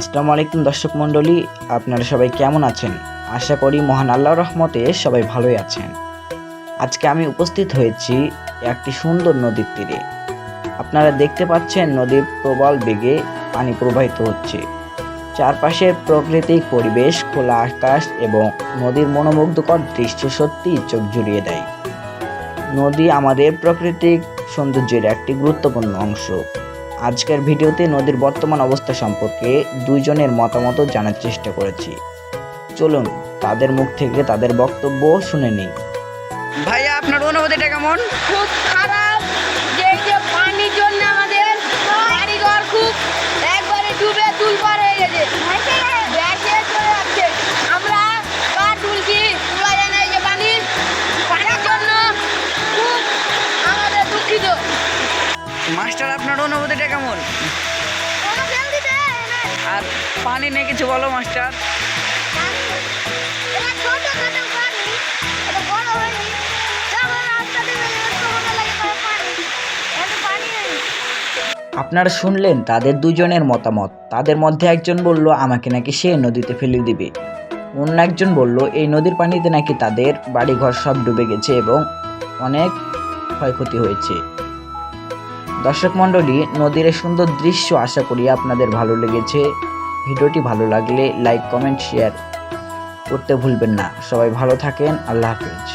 আসসালামু আলাইকুম দর্শক মণ্ডলী, আপনারা সবাই কেমন আছেন? আশা করি মহান আল্লাহর রহমতে সবাই ভালোই আছেন। আজকে আমি উপস্থিত হয়েছি একটি সুন্দর নদীর তীরে। আপনারা দেখতে পাচ্ছেন নদীর প্রবল বেগে পানি প্রবাহিত হচ্ছে। চারপাশের প্রাকৃতিক পরিবেশ, খোলা আকাশ এবং নদীর মনোমুগ্ধকর দৃশ্য সত্যি চোখ জুড়িয়ে দেয়। নদী আমাদের প্রাকৃতিক সৌন্দর্যের একটি গুরুত্বপূর্ণ অংশ। আজকের ভিডিওতে নদীর বর্তমান অবস্থা সম্পর্কে দুইজনের মতামত জানার চেষ্টা করেছি। চলুন তাদের মুখ থেকে তাদের বক্তব্য শুনে নিই। ভাইয়া, আপনার অনুভূতিটা কেমন? খুব খারাপ। যে পানির জন্য আমাদের বাড়িঘর খুব একবারে ডুবে তুলপার হয়ে গেছে, ভেসে চলে যাচ্ছে। আমরা পা তুলছি, তোলা যায় না। এই যে পানির জন্য খুব আমাদের দুঃখিত। মাস্টার, আপনার অনুভূতিটা কেমন? আর পানি নিয়ে কিছু বলো মাস্টার। আপনারা শুনলেন তাদের দুজনের মতামত। তাদের মধ্যে একজন বলল আমাকে নাকি সে নদীতে ফেলে দিবে, অন্য একজন বলল এই নদীর পানিতে নাকি তাদের বাড়িঘর সব ডুবে গেছে এবং অনেক ক্ষয়ক্ষতি হয়েছে। দর্শক মণ্ডলী, নদীর এই সুন্দর দৃশ্য আশা করি আপনাদের ভালো লেগেছে। ভিডিওটি ভালো লাগলে লাইক, কমেন্ট, শেয়ার করতে ভুলবেন না। সবাই ভালো থাকেন। আল্লাহ হাফেজ।